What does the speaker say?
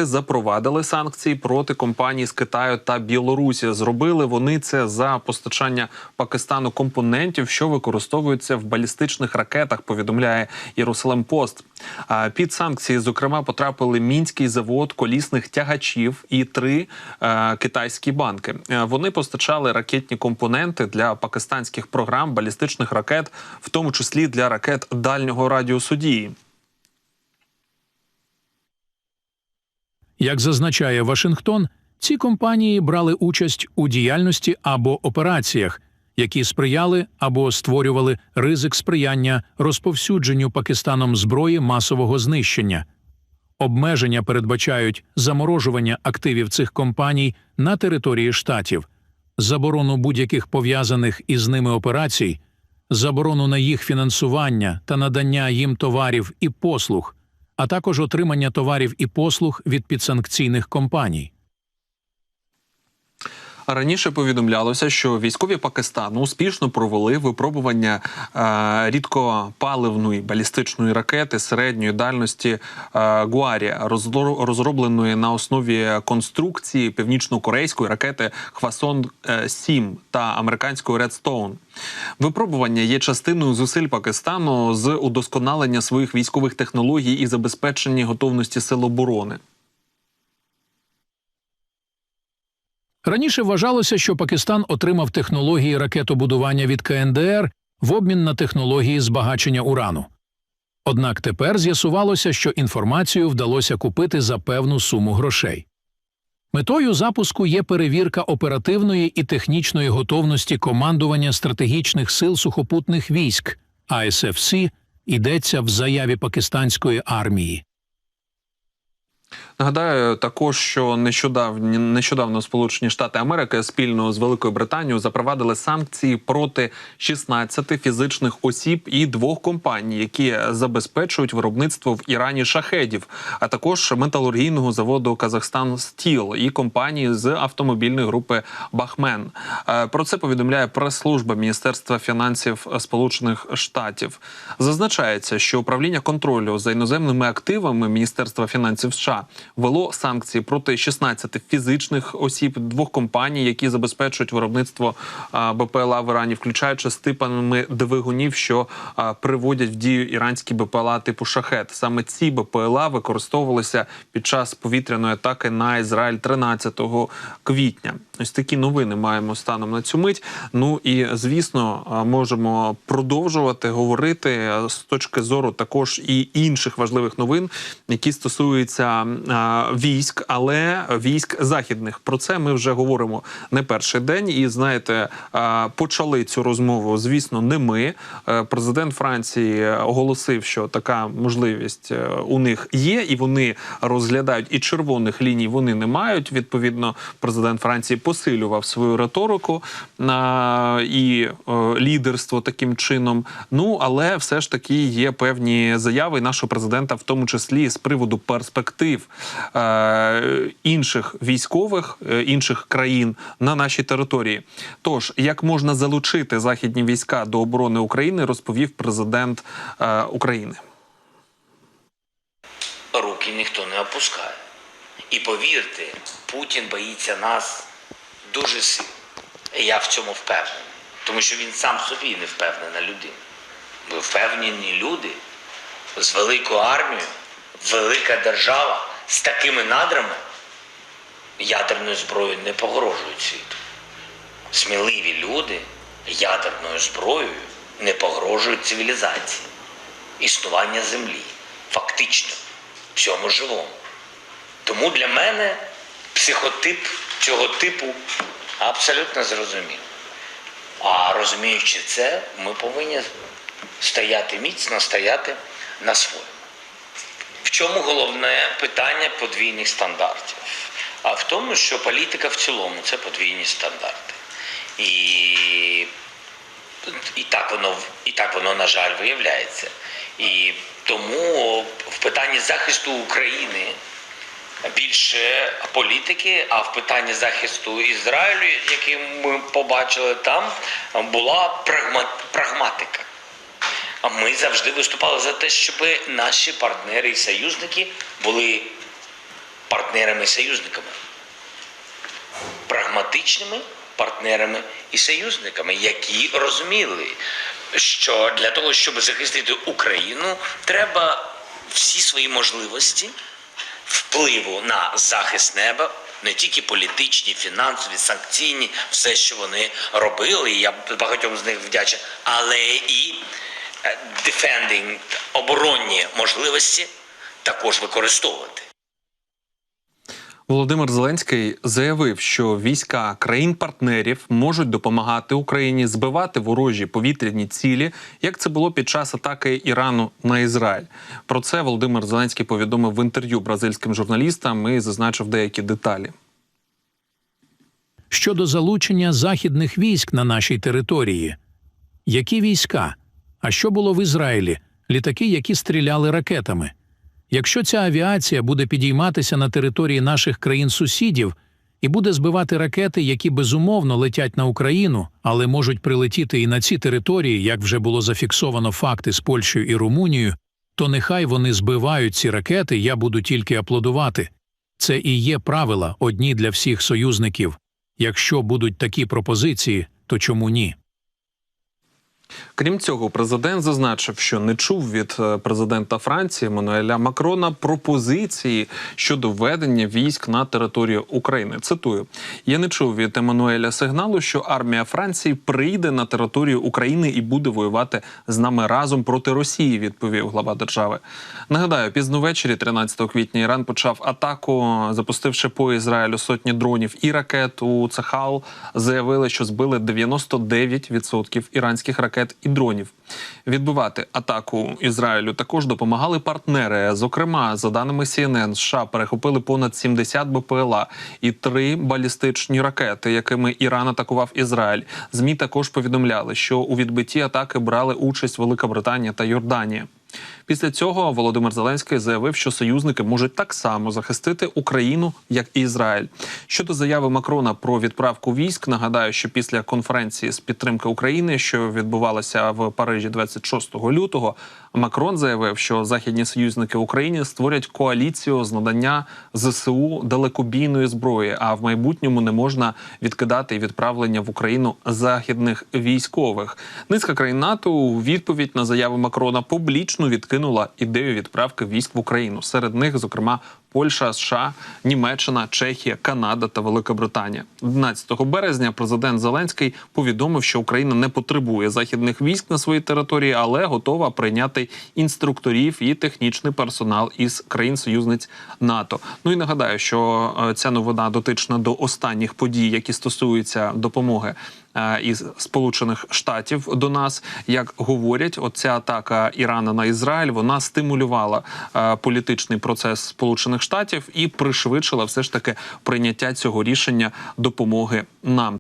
запровадили санкції проти компаній з Китаю та Білорусі. Зробили вони це за постачання Пакистану компонентів, що використовуються в балістичних ракетах, повідомляє Єрусалим Пост. Під санкції, зокрема, потрапили Мінський завод колісних тягачів і 3 китайські банки. Вони постачали ракетні компоненти для пакистанських програм балістичних ракет, в тому числі для ракет дальнього радіусу дії. Як зазначає Вашингтон, ці компанії брали участь у діяльності або операціях, які сприяли або створювали ризик сприяння розповсюдженню Пакистаном зброї масового знищення. Обмеження передбачають заморожування активів цих компаній на території штатів, заборону будь-яких пов'язаних із ними операцій, заборону на їх фінансування та надання їм товарів і послуг, а також отримання товарів і послуг від підсанкційних компаній. Раніше повідомлялося, що військові Пакистану успішно провели випробування рідкопаливної балістичної ракети середньої дальності Гуарі, розробленої на основі конструкції північно-корейської ракети Хвасон-7 та американської Редстоун. Випробування є частиною зусиль Пакистану з удосконалення своїх військових технологій і забезпечення готовності сил оборони. Раніше вважалося, що Пакистан отримав технології ракетобудування від КНДР в обмін на технології збагачення урану. Однак тепер з'ясувалося, що інформацію вдалося купити за певну суму грошей. Метою запуску є перевірка оперативної і технічної готовності командування стратегічних сил сухопутних військ АСФС, йдеться в заяві пакистанської армії. Нагадаю також, що нещодавно Сполучені Штати Америки спільно з Великою Британією запровадили санкції проти 16 фізичних осіб і 2 компаній, які забезпечують виробництво в Ірані шахедів, а також металургійного заводу «Казахстан Стіл» і компанії з автомобільної групи «Бахмен». Про це повідомляє прес-служба Міністерства фінансів Сполучених Штатів. Зазначається, що управління контролю за іноземними активами Міністерства фінансів США ввело санкції проти 16 фізичних осіб, 2 компаній, які забезпечують виробництво БПЛА в Ірані, включаючи з типами двигунів, що приводять в дію іранські БПЛА типу «Шахед». Саме ці БПЛА використовувалися під час повітряної атаки на Ізраїль 13 квітня. Ось такі новини маємо станом на цю мить. Ну і, звісно, можемо продовжувати говорити з точки зору також і інших важливих новин, які стосуються військ, але військ західних. Про це ми вже говоримо не перший день. І, знаєте, почали цю розмову, звісно, не ми. Президент Франції оголосив, що така можливість у них є, і вони розглядають, і червоних ліній вони не мають. Відповідно, президент Франції посилював свою риторику і лідерство таким чином. Ну, але все ж таки є певні заяви нашого президента, в тому числі з приводу перспектив інших військових, інших країн на нашій території. Тож, як можна залучити західні війська до оборони України, розповів президент України. Руки ніхто не опускає. І повірте, Путін боїться нас дуже сильно. І я в цьому впевнений. Тому що він сам собі не впевнена людина. Ми впевнені люди з великою армією, велика держава, з такими надрами ядерною зброєю не погрожують світу. Сміливі люди ядерною зброєю не погрожують цивілізації, існування землі, фактично, всьому живому. Тому для мене психотип цього типу абсолютно зрозумілий. А розуміючи це, ми повинні стояти міцно, стояти на своєму. В чому головне питання подвійних стандартів? А в тому, що політика в цілому – це подвійні стандарти. І так воно, на жаль, виявляється. І тому в питанні захисту України більше політики, а в питанні захисту Ізраїлю, який ми побачили там, була прагматика. А ми завжди виступали за те, щоб наші партнери і союзники були партнерами і союзниками. Прагматичними партнерами і союзниками, які розуміли, що для того, щоб захистити Україну, треба всі свої можливості впливу на захист неба, не тільки політичні, фінансові, санкційні, все, що вони робили, і я багатьом з них вдячний, але і defending, оборонні можливості також використовувати. Володимир Зеленський заявив, що війська країн-партнерів можуть допомагати Україні збивати ворожі повітряні цілі, як це було під час атаки Ірану на Ізраїль. Про це Володимир Зеленський повідомив в інтерв'ю бразильським журналістам і зазначив деякі деталі. Щодо залучення західних військ на нашій території. Які війська? А що було в Ізраїлі? Літаки, які стріляли ракетами. Якщо ця авіація буде підійматися на території наших країн-сусідів і буде збивати ракети, які безумовно летять на Україну, але можуть прилетіти і на ці території, як вже було зафіксовано факти з Польщею і Румунією, то нехай вони збивають ці ракети, я буду тільки аплодувати. Це і є правила одні для всіх союзників. Якщо будуть такі пропозиції, то чому ні? Крім цього, президент зазначив, що не чув від президента Франції Еммануеля Макрона пропозиції щодо введення військ на територію України. Цитую: «Я не чув від Еммануеля сигналу, що армія Франції прийде на територію України і буде воювати з нами разом проти Росії», відповів глава держави. Нагадаю, пізно ввечері 13 квітня Іран почав атаку, запустивши по Ізраїлю сотні дронів і ракет. У Цахал заявили, що збили 99% іранських ракет і дронів. Відбивати атаку Ізраїлю також допомагали партнери. Зокрема, за даними CNN, США перехопили понад 70 БПЛА і 3 балістичні ракети, якими Іран атакував Ізраїль. ЗМІ також повідомляли, що у відбитті атаки брали участь Велика Британія та Йорданія. Після цього Володимир Зеленський заявив, що союзники можуть так само захистити Україну, як і Ізраїль. Щодо заяви Макрона про відправку військ, нагадаю, що після конференції з підтримки України, що відбувалася в Парижі 26 лютого, Макрон заявив, що західні союзники Україні створять коаліцію з надання ЗСУ далекобійної зброї, а в майбутньому не можна відкидати і відправлення в Україну західних військових. Низка країн НАТО у відповідь на заяви Макрона публічно відкинула ідею відправки військ в Україну. Серед них, зокрема, Польща, США, Німеччина, Чехія, Канада та Велика Британія. 11 березня президент Зеленський повідомив, що Україна не потребує західних військ на своїй території, але готова прийняти інструкторів і технічний персонал із країн-союзниць НАТО. Ну і нагадаю, що ця новина дотична до останніх подій, які стосуються допомоги із Сполучених Штатів до нас. Як говорять, оця атака Ірана на Ізраїль, вона стимулювала політичний процес Сполучених Штатів і пришвидшила все ж таки прийняття цього рішення допомоги нам.